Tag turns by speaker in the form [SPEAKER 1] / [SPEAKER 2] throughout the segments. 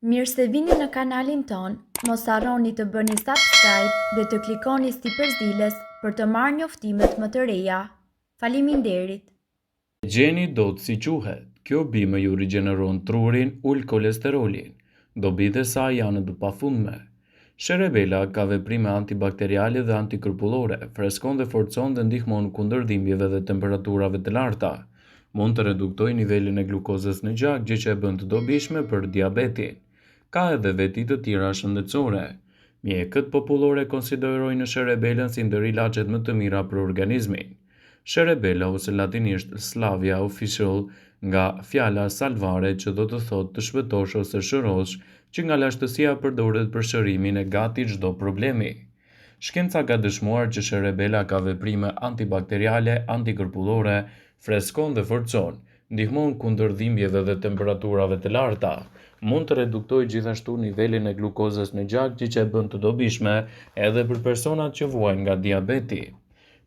[SPEAKER 1] Mirë se vini në kanalin ton, mos harroni të bëni subscribe dhe të klikoni si përzdiles për të marrë njoftimet më të reja. Faleminderit.
[SPEAKER 2] Gjeni dot si quhet. Kjo bime ju rigjeneron trurin, ul kolesterolin. Dobit e saj janë të pafundme. Sherebela ka veprime antibakteriale dhe antikërpullore, freskon dhe forcon dhe ndihmon kundër dhimbjeve dhe temperaturave të larta. Mund të reduktoj nivelin e glukozës në gjak, gjë që e bën të dobishme për diabetin. Ka edhe veti të tjera shëndetësore. Mjekët popullore konsiderojnë sherebelën si ndër ilaçet më të mira për organizmin. Sherebela ose latinisht Slavia official nga fjala salvare që do të thotë të shpëtosh ose shërosh, që nga lashtësia përdoret për shërimin e gati çdo problemi. Shkenca ka dëshmuar që sherebela ka veprime antibakteriale, antikërpullore, freskon dhe forcon, ndihmon kundër dhimbjeve dhe temperaturave të larta, mund të reduktojë gjithashtu nivelin e glukozës në gjak, gjë që e bën të dobishme edhe për personat që vuajnë nga diabeti.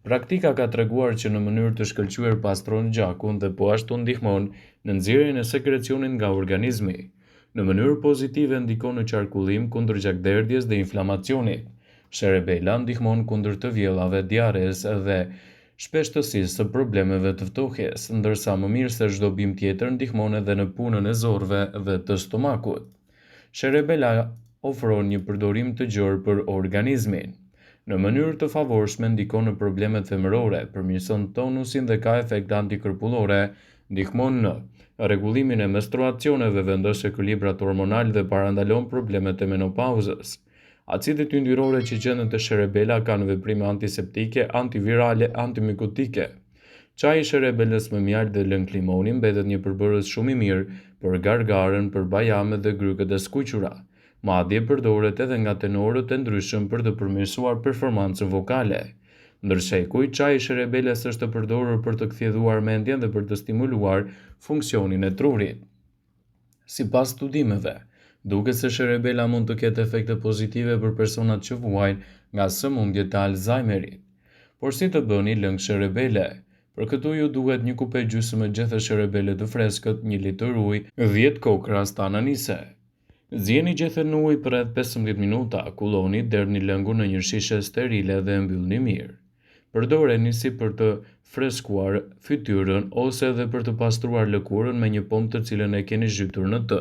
[SPEAKER 2] Praktika ka treguar që në mënyrë të shkëlqyer pastron gjakun dhe po ashtu ndihmon në nxjerrjen e sekrecionit nga organizmi. Në mënyrë pozitive ndikon në qarkullim kundër gjakderdhjes dhe inflamacionit. Sherebela ndihmon kundër të vjellave, diares dhe shpeshtësisë së problemeve të ftohjes, ndërsa më mirë se çdo bimë tjetër ndihmon edhe në punën e zorrëve dhe të stomakut. Sherebela ofron një përdorim të gjerë për organizmin. Në mënyrë të favorshme ndikon në problemet femërore, përmirëson tonusin dhe ka efekte antikërpullore, ndihmon në rregullimin e menstruacioneve, vendos ekuilibrat hormonal dhe parandalon problemet e menopauzës. Acidet yndyrore që gjenden te sherebela kanë veprime antiseptike, antivirale, antimikotike. Çaji i sherebelës me mjaltë dhe lëng limoni mbetet një përbërës shumë i mirë për gargaren, për bajamet dhe grykët e skuqura. Madje përdoret edhe nga tenorët e ndryshëm për të përmirësuar performancën vokale. Ndërshekuj, çaji i sherebelës është përdorur për të kthjelluar mendjen dhe për të stimuluar funksionin e trurit. Sipas studimeve, duket se sherebela mund të ketë efekte pozitive për personat që vuajnë nga sëmundjet e Alzheimerit. Por si të bëni lëng sherebele? Për këtu ju duhet një kupe gjysmë gjethe sherebele të freskët, 1 litër ujë, 10 kokra stan anise. Zjeni gjethen në ujë për rreth 15 minuta, kuloni, derdhni lëngun në një shishe sterile dhe mbyllni mirë. Përdoreni si për të freskuar fytyrën ose edhe për të pastruar lëkurën me një pemë të cilën e keni zhytur në të,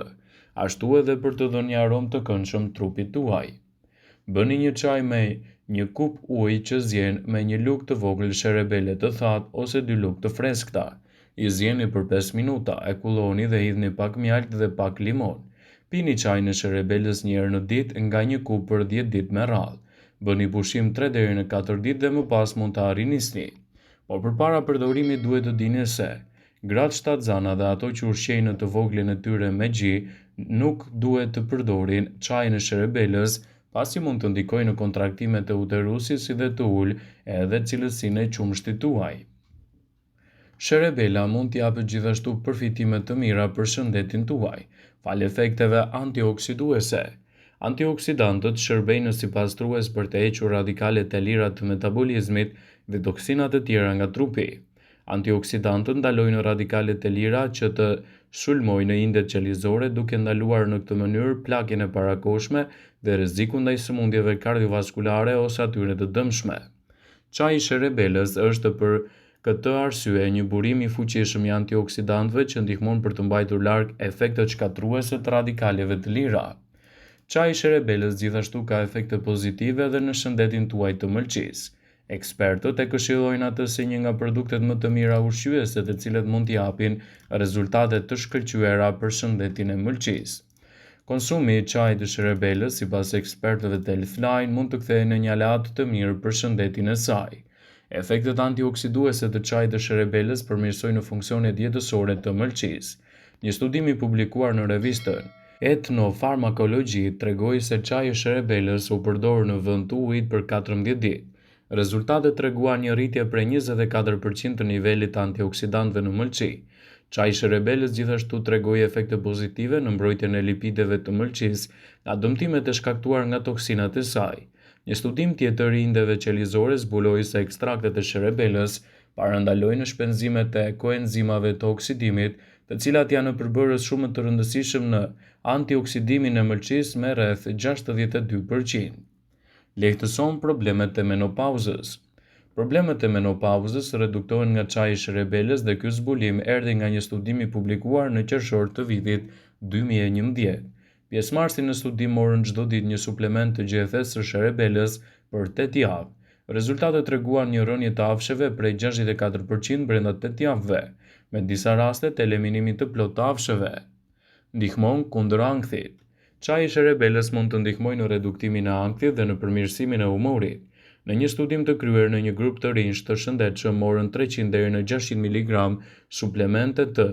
[SPEAKER 2] ashtu edhe për të dhënë një aromë të këndshëm trupit tuaj. Bëni një çaj me një kup ujë që zjen me një lugë të vogël sherebele të thatë ose 2 lugë të freskëta. I zjeni për 5 minuta, e kulloni dhe hidhni pak mjalt dhe pak limon. Pini çajin e sherebelës një herë në ditë nga një kupë për 10 ditë me radhë. Bëni pushim 3 deri në 4 ditë dhe më pas mund të arrisni. Por përpara përdorimit duhet të dini se gratë shtatzana dhe ato që ushqejnë të voglin e tyre me gji nuk duhet të përdorin çajin e sherebelës, pasi mund të ndikojë në kontraktimet e uterusit si dhe të ulë edhe cilësinë e qumshtit tuaj. Sherebela mund t'japë gjithashtu përfitime të mira për shëndetin tuaj, fal efekteve antioksiduese. Antioksidantët shërbejnë si pastrues për të hequr radikalet e lira të metabolizmit dhe toksinat e tjera nga trupi. Antioksidantët ndalojnë radikalet e lira që të sulmojnë në indet qelizore, duke ndaluar në këtë mënyrë plagjen e parakoshme dhe rrezikun ndaj sëmundjeve kardiovaskulare ose atyre të dëmshme. Çaji i sherebelës është për këtë arsye një burim i fuqishëm i antioksidantëve që ndihmon për të mbajtur larg efektet shkatruese të radikaleve të lira. Çaji i sherebelës gjithashtu ka efekte pozitive edhe në shëndetin tuaj të mëlçisë. Ekspertët e këshillojnë atë si një nga produktet më të mira ushqyese të cilët mund t'i japin rezultate të shkëlqyera për shëndetin e mëlçisë. Konsumi i çajit të sherebelës, sipas ekspertëve të Healthline, mund të kthehej në një aleat të mirë për shëndetin e saj. Efektet antioksiduese të çajit të sherebelës përmirësojnë funksionet jetësore të mëlçisë. Një studim i publikuar në revistën Ethnofarmakology tregoi se çaji i sherebelës u përdor në vend të ujit për 14 ditë. Rezultatet treguan një rritje prej 24% të nivelit të antioksidantëve në mëlçi. Çaji i sherebelës gjithashtu tregoi efekte pozitive në mbrojtjen e lipideve të mëlçisë nga dëmtimet e shkaktuar nga toksinat e saj. Një studim tjetër i indeve qelizore zbuloi se ekstraktet e sherebelës parandalojnë shpenzimet e koenzimave të oksidimit, të cilat janë në përbërës shumë të rëndësishëm në antioksidimin e mëlçisë me rreth 62%. Lehtëson problemet e menopauzës. Problemet e menopauzës reduktohen nga çaji i shërebelës dhe ky zbulim erdhi nga një studim i publikuar në qershor të vitit 2011. Pjesëmarrësit në studim morën çdo ditë një suplement të gjethes së shërebelës për 8 javë. Rezultatet treguan një rënje të afshëve prej 64% brenda 8 javëve, me disa raste të eliminimit të plotë të afshëve. Ndihmon kundër ankthit. Çaji i shërebelës mund të ndihmojë në reduktimin e ankthit dhe në përmirësimin e humorit. Në një studim të kryer në një grup të rinj të shëndetshëm morën 300 deri në 600 mg suplemente të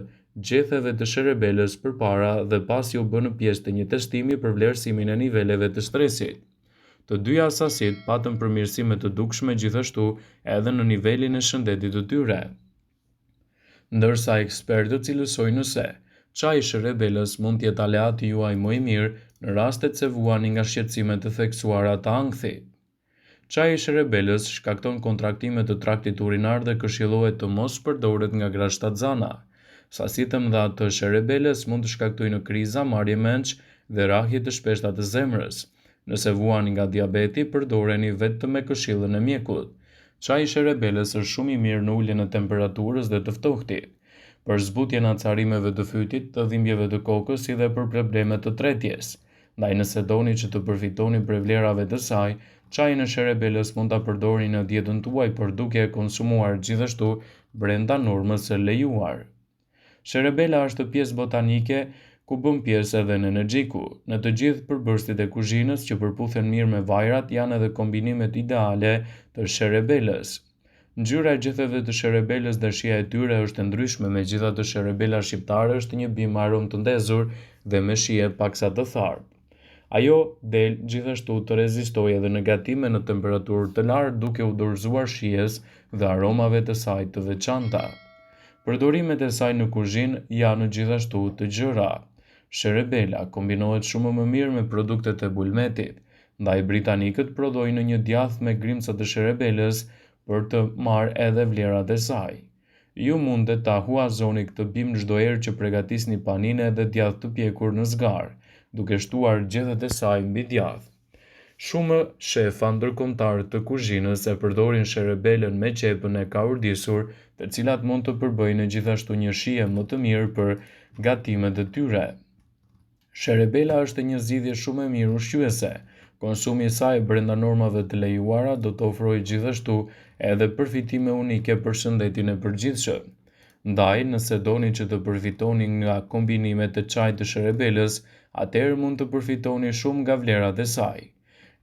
[SPEAKER 2] gjetheve të shërebelës përpara dhe pasi u bënë pjesë të një testimi për vlerësimin e niveleve të stresit. Të dyja sasitë patën përmirësime të dukshme gjithashtu edhe në nivelin e shëndetit të tyre. Ndërsa ekspertët cilësojnë se çaji i shërebelës mund të jetë aleati juaj më i mirë në rastet se vuani nga shqetësimet të theksuara të ankthit. Çaji i shërebelës shkakton kontraktime të traktit urinar dhe këshillohet të mos përdoret nga grashtatzana. Sasitë të mëdha të shërebelës mund të shkaktojnë kriza, marrje mendsh dhe rrahje të shpeshta të zemrës. Nëse vuani nga diabeti, përdoreni vetëm me këshillën e mjekut. Çaji i shërebelës është shumë i mirë në uljen e temperaturës dhe të ftohtit, për zbutjen e acarimeve të fytit, të dhimbjeve të kokës si dhe për problemet të tretjes. Ndaj nëse doni që të përfitoni prej vlerave të saj, çajin e shërebelës mund ta përdorni në dietën tuaj por duke e konsumuar gjithashtu brenda normës së lejuar. Shërebela është pjesë botanike ku bën pjesë edhe në energjiku. Në të gjithë përbërësit e kuzhinës që përputhen mirë me vajrat janë edhe kombinimet ideale të shërebelës. Ngjyra e gjetheve të shërebelës dhe shija e tyre është e ndryshme, megjithatë shërebela shqiptare është një bimë me aromë të ndezur dhe me shije paksa të tharpë. Ajo del gjithashtu të rezistojë edhe në gatime në temperaturë të lartë duke u dorëzuar shijes dhe aromave të saj të veçanta. Përdorimet e saj në kuzhinë janë gjithashtu të gjëra. Shërebela kombinohet shumë më mirë me produktet e bulmetit, ndaj britanikët prodhojnë një djath me grimca të shërebelës për të marrë edhe vlerat e saj. Ju mundet ta huazoni këtë bimë çdo herë që përgatisni panine dhe djath të pjekur në zgar, duke shtuar gjethet e saj mbi djath. Shumë shefa ndërkombëtar të kuzhinës e përdorin shërebelën me qepën e kaurdisur, të cilat mund të përbëjnë gjithashtu një shije më të mirë për gatimet e tyre. Shërebela është një zgjidhje shumë e mirë ushqyese. Konsumi i saj brenda normave të lejuara do të ofrojë gjithashtu edhe përfitime unike për shëndetin e përgjithshëm. Ndaj, nëse doni që të përfitoni nga kombinimet e çajit të shërebelës, atëherë mund të përfitoni shumë nga vlerat e saj.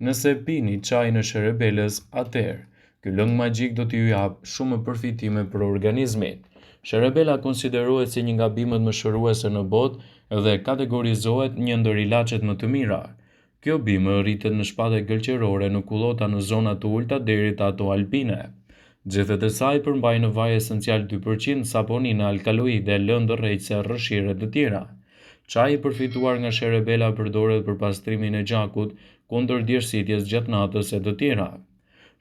[SPEAKER 2] Nëse pini çajin e shërebelës, atëherë ky lëng magjik do t'ju jap shumë përfitime për organizmin. Shërebela konsiderohet si një nga bimët më shëruese në botë dhe kategorizohet një ndër ilaçet më të mira. Kjo bimë rritet në shpatë gëlqerore në kullota në zona të ulta deri te ato alpine. Gjethet e saj përmbajnë vaj esencial 2%, saponina, alkaloide, lëndë rrejtëse, rrëshire të tjera. Çaji i përfituar nga shërebela përdoret për pastrimin e gjakut, kundër djersitjes gjatë natës e të tjera.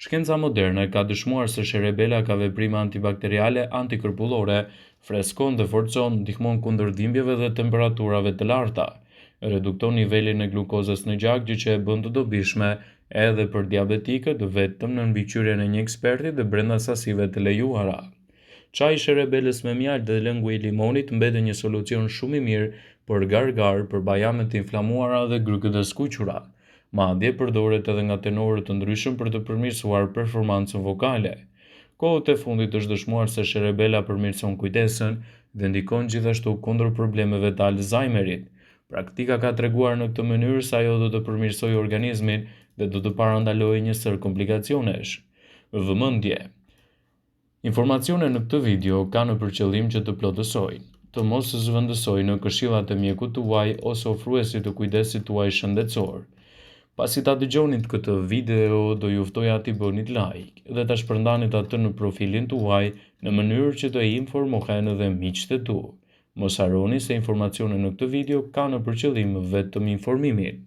[SPEAKER 2] Shkenca moderne ka dëshmuar se shërebela ka veprime antibakteriale, antikërpullore, freskon dhe forcon, ndihmon kundër dhimbjeve dhe temperaturave të larta, redukton nivelin e glukozës në gjak, gjë që e bën të dobishme edhe për diabetikët vetëm në mbikëqyrjen e një eksperti dhe brenda sasive të lejuara. Çaji i shërebelës me mjaltë dhe lëngu i limonit mbetet një solucion shumë i mirë për gargar, për bajamet të inflamuara dhe grykët e skuqura. Madje përdoret edhe nga tenorë të ndryshëm për të përmirësuar performancën vokale. Kohët e fundit është dëshmuar se shërebela përmirëson kujtesën dhe ndikon gjithashtu kundër problemeve të Alzheimerit. Praktika ka treguar në këtë mënyrë se ajo do të përmirësojë organizmin dhe do të parandalojë një sër komplikacionesh. Vëmendje. Informacionet në këtë video kanë për qëllim që të plotësojnë, të mos zëvendësojnë në këshillat e mjekut tuaj ose ofruesit të kujdesit tuaj shëndetësor. Pasi ta dëgjonit këtë video, do ju ftoja t'i bënit like dhe ta shpërndanit atë në profilin tuaj në mënyrë që të informohen edhe miqtë e tu. Mos harroni se informacionet në këtë video kanë për qëllim vetëm informimin.